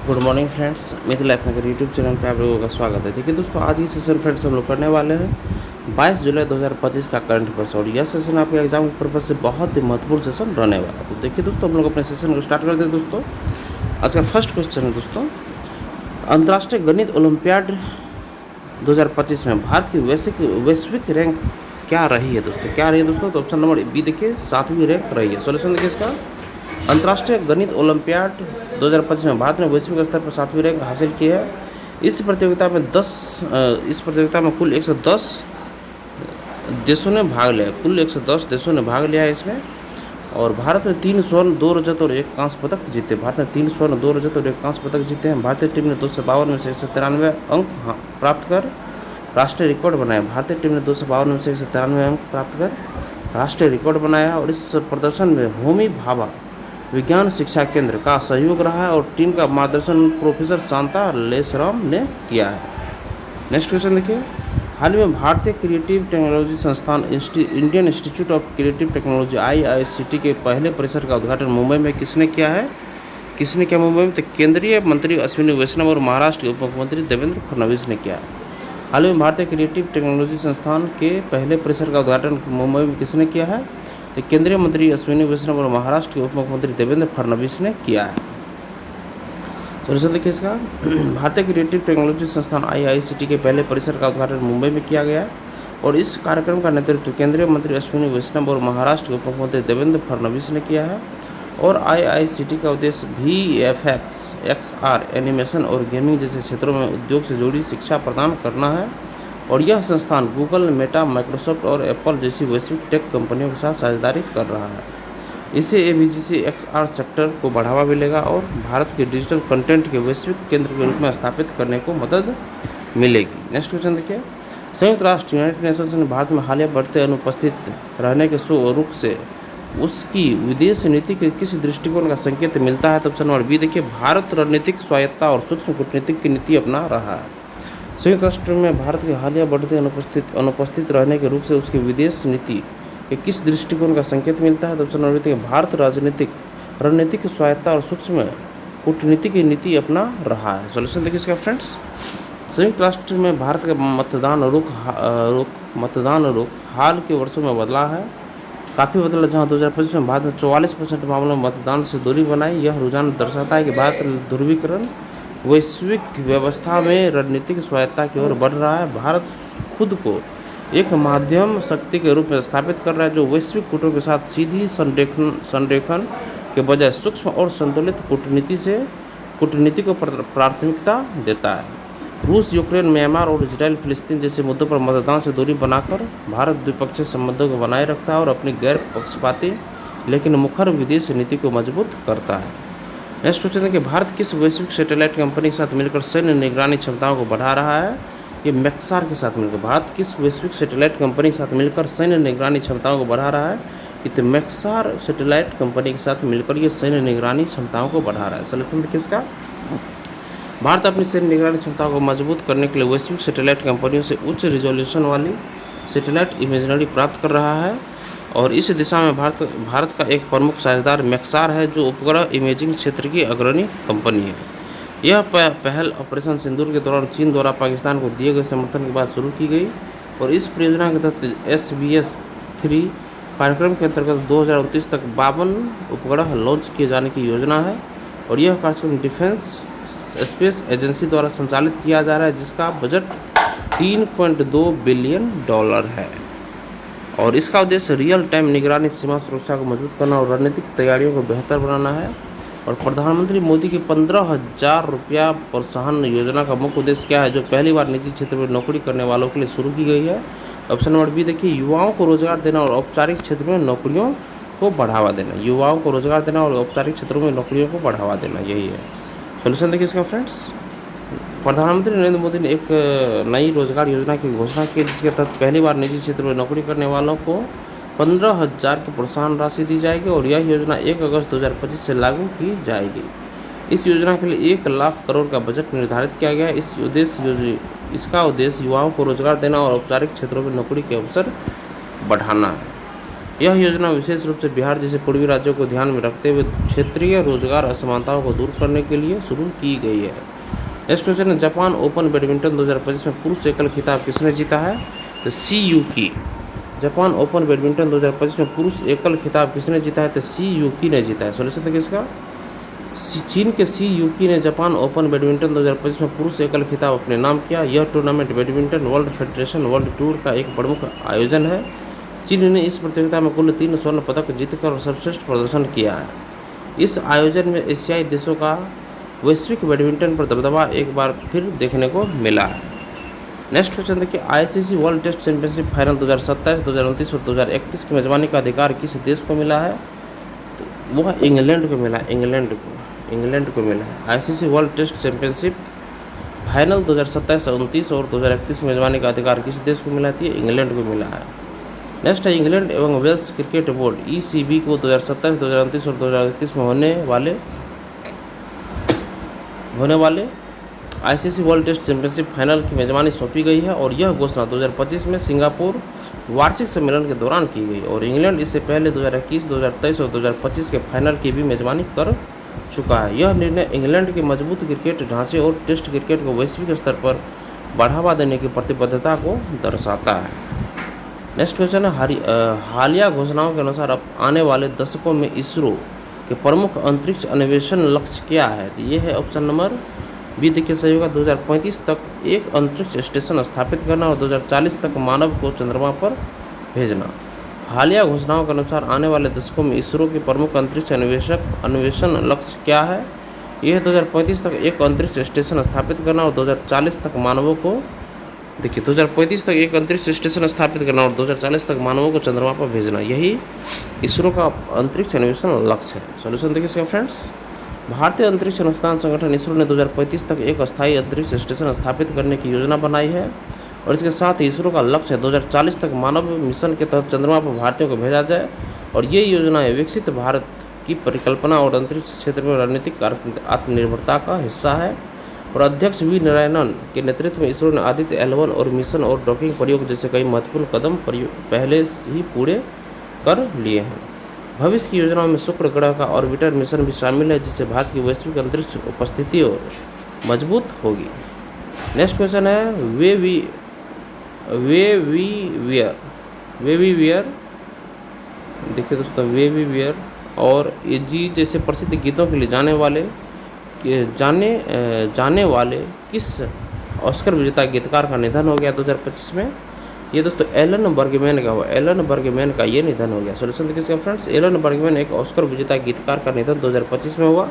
Good morning friends, मिथिल life नगर YouTube channel पे आप लोगों का स्वागत है। देखिए दोस्तों, आज ही सेशन फ्रेंड्स हम लोग करने वाले हैं 22 जुलाई 2025 का करंट अफेयर्स। और यह सेशन आपके एग्जाम के पर्पज से बहुत ही महत्वपूर्ण सेशन रहने वाला है। तो देखिए दोस्तों, हम लोग अपने सेशन को स्टार्ट करते हैं। दोस्तों, आज का फर्स्ट क्वेश्चन है दोस्तों, अंतर्राष्ट्रीय गणित ओलंपियाड 2025 में भारत की वैश्विक रैंक क्या रही है दोस्तों? क्या रही है दोस्तों? तो ऑप्शन नंबर बी देखिए, 7वीं रैंक रही है। सोल्यूशन देखिए इसका, अंतर्राष्ट्रीय गणित ओलंपियाड 2025 में भारत ने वैश्विक स्तर पर 7वीं रैंक हासिल की है। इस प्रतियोगिता में कुल 110 देशों ने भाग लिया। कुल 110 देशों ने भाग लिया है इसमें। और भारत ने 3 स्वर्ण, 2 रजत और 1 कांस्य पदक जीते। भारत ने 3 स्वर्ण, 2 रजत और 1 कांस्य पदक जीते हैं। भारतीय टीम ने 252 में से 193 अंक प्राप्त कर राष्ट्रीय रिकॉर्ड बनाया। भारतीय टीम ने 252 में से 193 अंक प्राप्त कर राष्ट्रीय रिकॉर्ड बनाया। और इस प्रदर्शन में होमी भाभा विज्ञान शिक्षा केंद्र का सहयोग रहा है और टीम का मार्गदर्शन प्रोफेसर शांता लेसराम ने किया है। नेक्स्ट क्वेश्चन देखिए, हाल ही में भारतीय क्रिएटिव टेक्नोलॉजी संस्थान Indian institute of creative technology IICT के पहले परिसर का उद्घाटन मुंबई में किसने किया है? किसने किया मुंबई में? तो केंद्रीय मंत्री अश्विनी वैष्णव और महाराष्ट्र के उप मुख्यमंत्री देवेंद्र फडणवीस ने किया है। हाल ही में भारतीय क्रिएटिव टेक्नोलॉजी संस्थान के पहले परिसर का उद्घाटन मुंबई में किसने किया है? तो केंद्रीय मंत्री अश्विनी वैष्णव और महाराष्ट्र के उप मुख्यमंत्री देवेंद्र फडणवीस ने किया है। सोल्यूशन देखिए इसका, भारतीय क्रिएटिव टेक्नोलॉजी संस्थान IICT के पहले परिसर का उद्घाटन मुंबई में किया गया और इस कार्यक्रम का नेतृत्व केंद्रीय मंत्री अश्विनी वैष्णव और महाराष्ट्र के उप मुख्यमंत्री देवेंद्र फडणवीस ने किया है। और IICT का उद्देश्य VFX, XR, एनिमेशन और गेमिंग जैसे क्षेत्रों में उद्योग से जुड़ी शिक्षा प्रदान करना है। और यह संस्थान गूगल, मेटा, माइक्रोसॉफ्ट और एप्पल जैसी वैश्विक टेक कंपनियों के साथ साझेदारी कर रहा है। इससे AVGC XR सेक्टर को बढ़ावा मिलेगा और भारत के डिजिटल कंटेंट के वैश्विक केंद्र के रूप में स्थापित करने को मदद मिलेगी। नेक्स्ट क्वेश्चन देखिए, संयुक्त राष्ट्र यूनाइटेड नेशंस ने भारत में हालिया बढ़ते अनुपस्थित रहने के रुख से उसकी विदेश नीति के किस दृष्टिकोण का संकेत मिलता है? तो ऑप्शन नंबर बी देखिए, भारत रणनीतिक स्वायत्ता और सूक्ष्म कूटनीतिक की नीति अपना रहा है। संयुक्त राष्ट्र में भारत के हालिया बढ़ते अनुपस्थित रहने के रूप से उसकी विदेश नीति के किस दृष्टिकोण का संकेत मिलता है? तो ऑप्शन नंबर बी, भारत रणनीतिक स्वायत्ता और सूक्ष्म कूटनीति की नीति अपना रहा है। सोल्यूशन देखिए इसका फ्रेंड्स, संयुक्त राष्ट्र में भारत का मतदान रुख हाल के वर्षों में बदला है, काफ़ी बदला। जहां 2025 में भारत ने 44% मामलों में मतदान से दूरी बनाई। यह रुझान दर्शाता है कि भारत ध्रुवीकरण वैश्विक व्यवस्था में रणनीतिक स्वायत्ता की ओर बढ़ रहा है। भारत खुद को एक माध्यम शक्ति के रूप में स्थापित कर रहा है जो वैश्विक गुटों के साथ सीधी संरेखन के बजाय सूक्ष्म और संतुलित कूटनीति को प्राथमिकता देता है। रूस, यूक्रेन, म्यांमार और इजराइल, फिलिस्तीन जैसे मुद्दों पर मतदान से दूरी बनाकर भारत द्विपक्षीय संबंधों को बनाए रखता है और अपनी गैर पक्षपाती लेकिन मुखर विदेश नीति को मजबूत करता है। नेक्स्ट क्वेश्चन है कि भारत किस वैश्विक सैटेलाइट कंपनी के साथ मिलकर सैन्य निगरानी क्षमताओं को बढ़ा रहा है? ये मैक्सार के साथ मिलकर। भारत किस वैश्विक सैटेलाइट कंपनी के साथ मिलकर सैन्य निगरानी क्षमताओं को बढ़ा रहा है? ये मैक्सार सैटेलाइट कंपनी के साथ मिलकर ये सैन्य निगरानी क्षमताओं को बढ़ा रहा है। सोल्यूशन किसका, भारत अपनी सैन्य निगरानी क्षमताओं को मजबूत करने के लिए वैश्विक सैटेलाइट कंपनियों से उच्च रिजोल्यूशन वाली सैटेलाइट इमेजरी प्राप्त कर रहा है। और इस दिशा में भारत का एक प्रमुख साझेदार मैक्सार है जो उपग्रह इमेजिंग क्षेत्र की अग्रणी कंपनी है। यह पहल ऑपरेशन सिंदूर के दौरान चीन द्वारा पाकिस्तान को दिए गए समर्थन के बाद शुरू की गई और इस परियोजना के तहत SBS-3 कार्यक्रम के अंतर्गत 2029 तक 52 उपग्रह लॉन्च किए जाने की योजना है। और यह कार्यक्रम डिफेंस स्पेस एजेंसी द्वारा संचालित किया जा रहा है जिसका बजट $3.2 बिलियन है। और इसका उद्देश्य रियल टाइम निगरानी, सीमा सुरक्षा को मजबूत करना और रणनीतिक तैयारियों को बेहतर बनाना है। और प्रधानमंत्री मोदी की 15,000 रुपया प्रोत्साहन योजना का मुख्य उद्देश्य क्या है जो पहली बार निजी क्षेत्र में नौकरी करने वालों के लिए शुरू की गई है? ऑप्शन नंबर बी देखिए, युवाओं को रोजगार देना और औपचारिक क्षेत्र में नौकरियों को बढ़ावा देना। युवाओं को रोजगार देना और औपचारिक क्षेत्रों में नौकरियों को बढ़ावा देना, यही है। सोल्यूशन देखिए इसका फ्रेंड्स, प्रधानमंत्री नरेंद्र मोदी ने एक नई रोजगार योजना की घोषणा की जिसके तहत पहली बार निजी क्षेत्र में नौकरी करने वालों को 15,000 की प्रोत्साहन राशि दी जाएगी और यह योजना 1 अगस्त 2025 से लागू की जाएगी। इस योजना के लिए 1 लाख करोड़ का बजट निर्धारित किया गया है। इसका उद्देश्य युवाओं को रोजगार देना और औपचारिक क्षेत्रों में नौकरी के अवसर बढ़ाना है। यह योजना विशेष रूप से बिहार जैसे पूर्वी राज्यों को ध्यान में रखते हुए क्षेत्रीय रोजगार असमानताओं को दूर करने के लिए शुरू की गई है। नेक्स्ट क्वेश्चन है, जापान ओपन बैडमिंटन 2025 में पुरुष एकल खिताब किसने जीता है? तो सी यूकी। जापान ओपन बैडमिंटन 2025 में पुरुष एकल खिताब किसने जीता है? तो सी यूकी ने जीता है। सोल्यूशन देखिए इसका, चीन के सी यूकी ने जापान ओपन बैडमिंटन 2025 में पुरुष एकल खिताब अपने नाम किया। यह tournament badminton world federation world tour का एक प्रमुख आयोजन है। चीन ने इस प्रतियोगिता में कुल 3 स्वर्ण पदक जीतकर सर्वश्रेष्ठ प्रदर्शन किया है। इस आयोजन में एशियाई देशों का वैश्विक बैडमिंटन पर दबदबा एक बार फिर देखने को मिला है। नेक्स्ट क्वेश्चन देखिए, ICC World Test Championship final 2027, 2029 और 2031 की मेजबानी का अधिकार किस देश को मिला है? तो वह इंग्लैंड को मिला है। इंग्लैंड को मिला है। ICC World Test Championship final 2027, 29 और 2031 की मेजबानी का अधिकार किस देश को मिला है? इंग्लैंड को मिला है। नेक्स्ट है, इंग्लैंड एवं वेल्स क्रिकेट बोर्ड ECB को 2027, 2029 और 2031 में होने वाले ICC World Test Championship final की मेजबानी सौंपी गई है और यह घोषणा 2025 में सिंगापुर वार्षिक सम्मेलन के दौरान की गई और इंग्लैंड इससे पहले 2021, 2023 और 2025 के फाइनल की भी मेजबानी कर चुका है। यह निर्णय इंग्लैंड के मजबूत क्रिकेट ढांचे और टेस्ट क्रिकेट को वैश्विक स्तर पर बढ़ावा देने की प्रतिबद्धता को दर्शाता है। नेक्स्ट क्वेश्चन है, हालिया घोषणाओं के अनुसार अब आने वाले दशकों में इसरो के प्रमुख अंतरिक्ष अन्वेषण लक्ष्य क्या है? तो ये है ऑप्शन नंबर बी। देखिए सही होगा, 2035 तक एक अंतरिक्ष स्टेशन स्थापित करना और 2040 तक मानव को चंद्रमा पर भेजना। हालिया घोषणाओं के अनुसार आने वाले दशकों में इसरो के प्रमुख अंतरिक्ष अन्वेषण लक्ष्य क्या है? यह 2035 तक एक अंतरिक्ष स्टेशन स्थापित करना और 2040 तक मानवों को 2035 तक एक अंतरिक्ष स्टेशन स्थापित करना और 2040 तक मानवों को चंद्रमा पर भेजना, यही इसरो का अंतरिक्ष अन्वेषण लक्ष्य है। सॉल्यूशन देखिए इसका फ्रेंड्स, भारतीय अंतरिक्ष अनुसंधान संगठन इसरो ने 2035 तक एक अस्थायी अंतरिक्ष स्टेशन स्थापित करने की योजना बनाई है और इसके साथ ही इसरो का लक्ष्य है 2040 तक मानव मिशन के तहत चंद्रमा पर भारतीयों को भेजा जाए और ये योजनाएं विकसित भारत की परिकल्पना और अंतरिक्ष क्षेत्र में रणनीतिक आत्मनिर्भरता का हिस्सा है। और अध्यक्ष वी नारायणन के नेतृत्व में इसरो ने आदित्य L1 और मिशन और डॉकिंग प्रयोग जैसे कई महत्वपूर्ण कदम पहले ही पूरे कर लिए हैं। भविष्य की योजनाओं में शुक्र ग्रह का ऑर्बिटर मिशन भी शामिल है जिससे भारत की वैश्विक अंतरिक्ष उपस्थिति और मजबूत होगी। नेक्स्ट क्वेश्चन है, वेवीवियर देखिए दोस्तों, वेवीवियर और एजी जैसे प्रसिद्ध गीतों के लिए जाने वाले किस ऑस्कर विजेता गीतकार का निधन हो गया 2025 में? ये दोस्तों एलन बर्गमैन का हुआ। एलन बर्गमैन का ये निधन हो गया। सॉल्यूशन देखिए इसका फ्रेंड्स, एलन बर्गमैन एक ऑस्कर विजेता गीतकार का निधन 2025 में हुआ और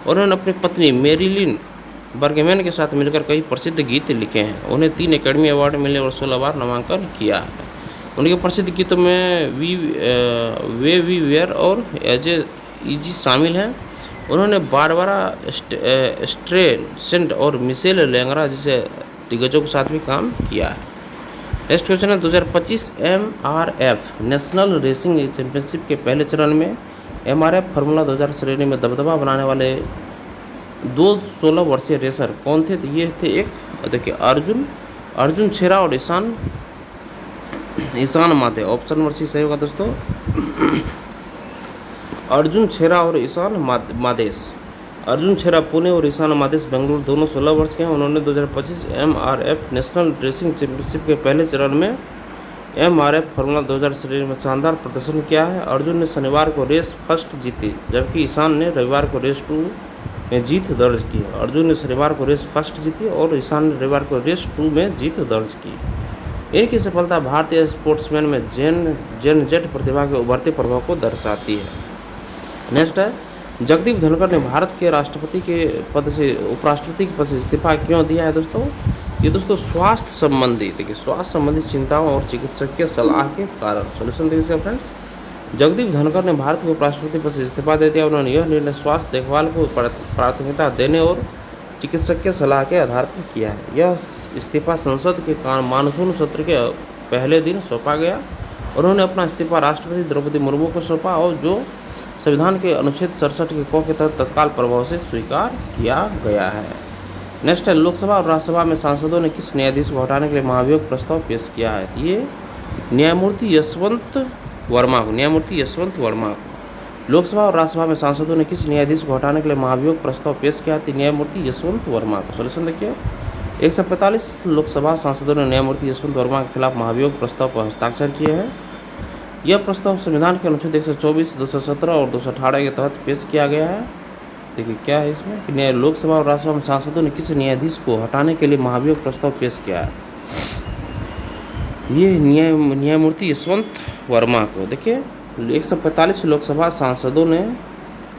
उन्होंने अपनी पत्नी मेरिलिन बर्गमैन के साथ मिलकर कई प्रसिद्ध गीत लिखे हैं। उन्हें 3 एकेडमी अवार्ड मिले और 16 बार नामांकन किया है। उनके प्रसिद्ध गीतों में वेवीवियर और एजी शामिल हैं। उन्होंने बारबरा स्ट्रेसेंट और मिशेल लेंगरा जैसे दिग्गजों के साथ भी काम किया है। नेक्स्ट क्वेश्चन है, 2025 MRF नेशनल रेसिंग चैंपियनशिप के पहले चरण में MRF फार्मूला 2000 श्रेणी में दबदबा बनाने वाले 2 16 वर्षीय रेसर कौन थे? तो ये थे, एक देखिए अर्जुन छेरा और ईशान माथे। ऑप्शन नंबर सी सही होगा दोस्तों, अर्जुन छेरा और ईशान मादेश। अर्जुन छेरा पुणे और ईशान मादेश बेंगलुरु, दोनों 16 वर्ष के हैं। उन्होंने 2025 MRF नेशनल रेसिंग चैंपियनशिप के पहले चरण में MRF फार्मूला 2000 श्रेणी में शानदार प्रदर्शन किया है। अर्जुन ने शनिवार को रेस फर्स्ट जीती जबकि ईशान ने रविवार को रेस 2 में जीत दर्ज की। अर्जुन ने शनिवार को रेस फर्स्ट जीती और ईशान ने रविवार को रेस 2 में जीत दर्ज की। इनकी सफलता भारतीय स्पोर्ट्समैन में जेन जेट प्रतिभा के उभरते प्रभाव को दर्शाती है। नेक्स्ट है, जगदीप धनखड़ ने भारत के राष्ट्रपति के पद से उपराष्ट्रपति के पद से इस्तीफा क्यों दिया है दोस्तों? ये दोस्तों स्वास्थ्य संबंधी चिंताओं और चिकित्सकीय सलाह के कारण। सॉल्यूशन देखिए फ्रेंड्स, जगदीप धनखड़ ने भारत के उपराष्ट्रपति पद से इस्तीफा दे दिया। उन्होंने यह निर्णय स्वास्थ्य देखभाल को प्राथमिकता देने और चिकित्सकीय सलाह के आधार पर किया है। यह इस्तीफा संसद के मानसून सत्र के पहले दिन सौंपा गया। उन्होंने अपना इस्तीफा राष्ट्रपति द्रौपदी मुर्मू को सौंपा और जो संविधान के अनुच्छेद 67 के क के तहत तत्काल प्रभाव से स्वीकार किया गया है। नेक्स्ट है, लोकसभा और राज्यसभा में सांसदों ने किस न्यायाधीश को हटाने के लिए महाभियोग प्रस्ताव पेश किया है? ये न्यायमूर्ति यशवंत वर्मा को, न्यायमूर्ति यशवंत वर्मा को। लोकसभा और राज्यसभा में सांसदों ने किस न्यायाधीश को हटाने के लिए महाभियोग प्रस्ताव पेश किया थी? न्यायमूर्ति यशवंत वर्मा को। सोल्यूशन देखिए, 145 लोकसभा सांसदों ने न्यायमूर्ति यशवंत वर्मा के खिलाफ महाभियोग प्रस्ताव पर हस्ताक्षर किए हैं। यह प्रस्ताव संविधान के अनुच्छेद 124, 217 और 218 के तहत पेश किया गया है। देखिए क्या है इसमें कि लोकसभा और राज्यसभा में सांसदों ने किस न्यायाधीश को हटाने के लिए महाभियोग प्रस्ताव पेश किया है? ये न्यायमूर्ति यशवंत वर्मा को। देखिए 145 लोकसभा सांसदों ने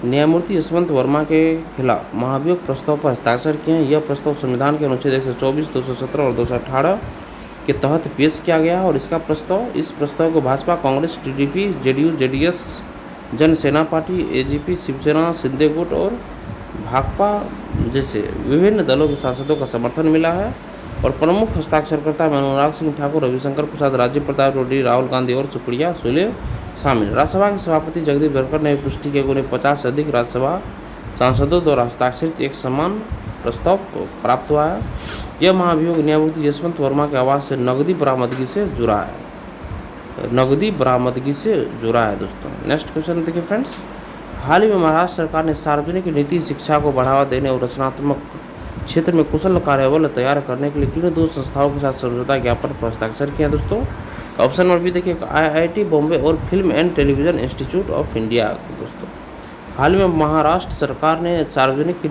न्यायमूर्ति यशवंत वर्मा के खिलाफ महाभियोग प्रस्ताव पर हस्ताक्षर किए हैं। यह प्रस्ताव संविधान के अनुच्छेद 124, 217 और 218 के तहत पेश किया गया और इस प्रस्ताव को Bhajpa, Congress, TDP, JDU, JDS, Janasena party, AGP, Shivsena, Shinde गुट और भाकपा जैसे विभिन्न दलों के सांसदों का समर्थन मिला है और प्रमुख हस्ताक्षरकर्ता में अनुराग सिंह ठाकुर, रविशंकर प्रसाद, राजीव प्रताप रूडी, राहुल गांधी और सुप्रिया सुले शामिल। राज्यसभा के सभापति जगदीप धनखड़ ने पुष्टि की उन्हें 50 से अधिक राज्यसभा सांसदों द्वारा हस्ताक्षरित एक समान प्रस्ताव प्राप्त हुआ है। यह महाभियोग न्यायमूर्ति यशवंत वर्मा के आवास से नकदी बरामदगी से जुड़ा है, दोस्तों। नेक्स्ट क्वेश्चन देखिए फ्रेंड्स, हाल ही में महाराष्ट्र सरकार ने सार्वजनिक नीति शिक्षा को बढ़ावा देने और रचनात्मक क्षेत्र में कुशल कार्यबल तैयार करने के लिए किन 2 संस्थाओं के साथ समझौता ज्ञापन पर हस्ताक्षर किया दोस्तों? ऑप्शन नंबर बी देखिए, IIT बॉम्बे और film and television institute of India. दोस्तों हाल में महाराष्ट्र सरकार ने सार्वजनिक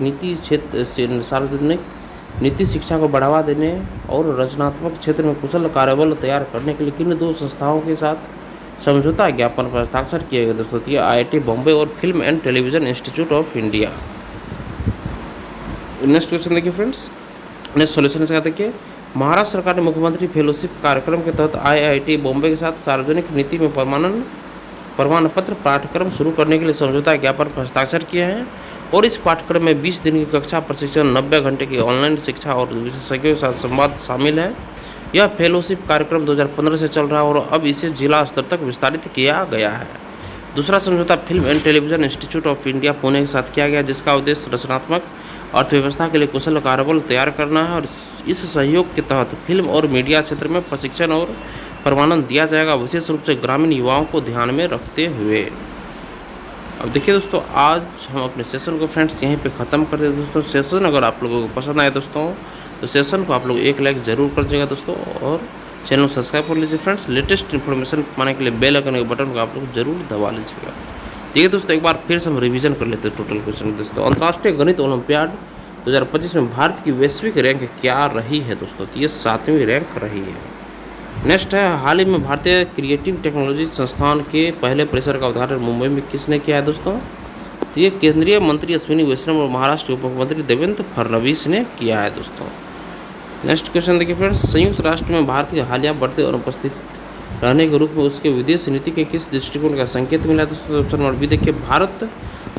नीति शिक्षा को बढ़ावा देने और रचनात्मक क्षेत्र में कुशल कार्यबल तैयार करने के लिए किन 2 संस्थाओं के साथ समझौता ज्ञापन पर हस्ताक्षर किए गए दोस्तों? ये IIT बॉम्बे और film and television institute of India. Next question देखिए फ्रेंड्स, नेक्स्ट सोल्यूशन इसका देखिए, महाराष्ट्र सरकार ने मुख्यमंत्री फेलोशिप कार्यक्रम के तहत IIT बॉम्बे के साथ सार्वजनिक नीति में प्रमाण पत्र पाठ्यक्रम शुरू करने के लिए समझौता ज्ञापन पर हस्ताक्षर किए हैं और इस पाठ्यक्रम में 20 दिन की कक्षा प्रशिक्षण, 90 घंटे की ऑनलाइन शिक्षा और विशेषज्ञों के साथ संवाद शामिल है। यह फेलोशिप कार्यक्रम 2015 से चल रहा है और अब इसे जिला स्तर तक विस्तारित किया गया है। दूसरा समझौता film and television institute of India Pune के साथ किया गया, जिसका उद्देश्य रचनात्मक अर्थव्यवस्था के लिए कुशल कार्यबल तैयार करना है और इस सहयोग के तहत फिल्म और मीडिया क्षेत्र में प्रशिक्षण और प्रमाणन दिया जाएगा, विशेष रूप से ग्रामीण युवाओं को ध्यान में रखते हुए। अब देखिए दोस्तों, आज हम अपने सेशन को फ्रेंड्स यहीं पे ख़त्म कर देते दोस्तों। सेशन अगर आप लोगों को पसंद आए दोस्तों तो सेशन को आप लोग एक लाइक ज़रूर कर दीजिएगा दोस्तों और चैनल सब्सक्राइब कर लीजिए फ्रेंड्स। लेटेस्ट इन्फॉर्मेशन पाने के लिए बेल आइकन के बटन को आप लोग जरूर दबा लीजिएगा। ठीक है दोस्तों, एक बार फिर से हम रिवीजन कर लेते हैं टोटल क्वेश्चन दोस्तों। अंतर्राष्ट्रीय गणित ओलंपियाड 2025 में भारत की वैश्विक रैंक क्या रही है दोस्तों? तो ये 7वीं रैंक रही है। नेक्स्ट है, हाल ही में भारतीय क्रिएटिव टेक्नोलॉजी संस्थान के पहले परिसर का उद्घाटन मुंबई में किसने किया है दोस्तों? तो ये केंद्रीय मंत्री अश्विनी वैष्णव और महाराष्ट्र के उप मुख्यमंत्री देवेंद्र फडणवीस ने किया है दोस्तों। नेक्स्ट क्वेश्चन देखिए फ्रेंड्स, संयुक्त राष्ट्र में भारत की हालिया बढ़ते अनुपस्थित रहने के रूप में उसके विदेश नीति के किस दृष्टिकोण का संकेत मिला है दोस्तों? ऑप्शन नंबर बी देखिए, भारत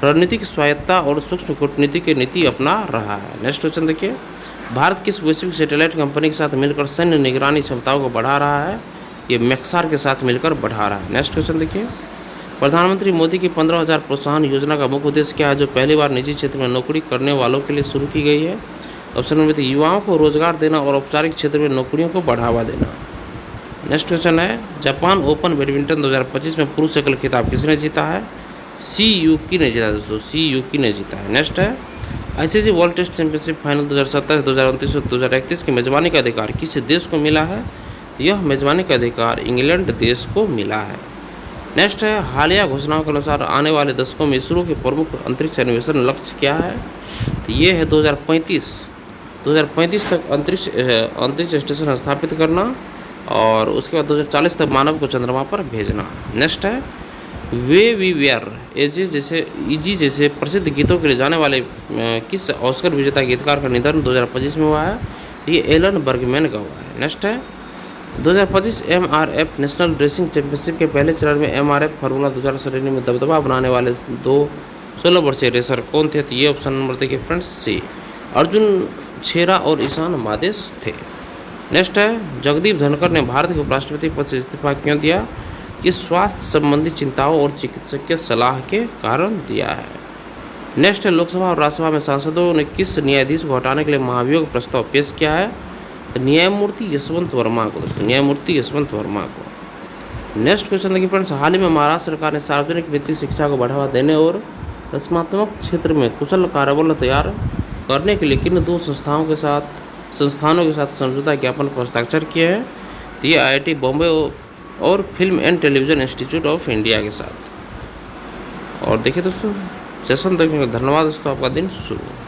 रणनीतिक स्वायत्तता और सूक्ष्म कूटनीति की नीति अपना रहा है। नेक्स्ट क्वेश्चन देखिए, भारत किस वैश्विक सैटेलाइट कंपनी के साथ मिलकर सैन्य निगरानी क्षमताओं को बढ़ा रहा है? ये मैक्सार के साथ मिलकर बढ़ा रहा है। नेक्स्ट क्वेश्चन देखिए, प्रधानमंत्री मोदी की 15,000 प्रोत्साहन योजना का मुख्य उद्देश्य क्या है, जो पहली बार निजी क्षेत्र में नौकरी करने वालों के लिए शुरू की गई है? ऑप्शन नंबर बी, युवाओं को रोजगार देना और औपचारिक क्षेत्र में नौकरियों को बढ़ावा देना। नेक्स्ट क्वेश्चन है, जापान ओपन बैडमिंटन 2025 में पुरुष एकल खिताब किसने जीता है? CUK ने जीता दोस्तों, CUK ने जीता है। नेक्स्ट है, ICC World Test Championship final 2027, 2029 और 2031 की मेजबानी का अधिकार किस देश को मिला है? यह मेजबानी का अधिकार इंग्लैंड देश को मिला है। नेक्स्ट है, हालिया घोषणाओं के अनुसार आने वाले दशकों में इसरो के प्रमुख अंतरिक्ष अन्वेषण लक्ष्य क्या है? तो ये है 2035 तक अंतरिक्ष स्टेशन स्थापित करना और उसके बाद 2040 तक मानव को चंद्रमा पर भेजना। नेक्स्ट है, वे वी वेयर एजी जैसे प्रसिद्ध गीतों के लिए जाने वाले किस ऑस्कर विजेता गीतकार का निधन 2025 में हुआ है? ये एलन बर्गमैन का हुआ है। नेक्स्ट है, 2025 MRF नेशनल रेसिंग चैंपियनशिप के पहले चरण में MRF फार्मूला 2000 श्रेणी में दबदबा बनाने वाले 2 16 वर्षीय रेसर कौन थे? तो ये ऑप्शन नंबर देखिए फ्रेंड्स, सी अर्जुन छेरा और ईशान मादेश थे। नेक्स्ट है, जगदीप धनखड़ ने भारत के उपराष्ट्रपति पद से इस्तीफा क्यों दिया? ये स्वास्थ्य संबंधी चिंताओं और चिकित्सकीय सलाह के कारण दिया है। नेक्स्ट है, लोकसभा और राज्यसभा में सांसदों ने किस न्यायाधीश को हटाने के लिए महाभियोग प्रस्ताव पेश किया है? न्यायमूर्ति यशवंत वर्मा को दोस्तों, न्यायमूर्ति यशवंत वर्मा को। नेक्स्ट क्वेश्चन देखिए फ्रेंड्स, हाल ही में महाराष्ट्र सरकार ने सार्वजनिक वित्तीय शिक्षा को बढ़ावा देने और रचनात्मक क्षेत्र में कुशल कार्यबल तैयार करने के लिए किन दो संस्थानों के साथ समझौता ज्ञापन पर हस्ताक्षर किए हैं? तो ये IIT बॉम्बे और film and television institute of India के साथ। और देखिए दोस्तों, सेशन देखने का धन्यवाद दोस्तों, आपका दिन शुभ हो।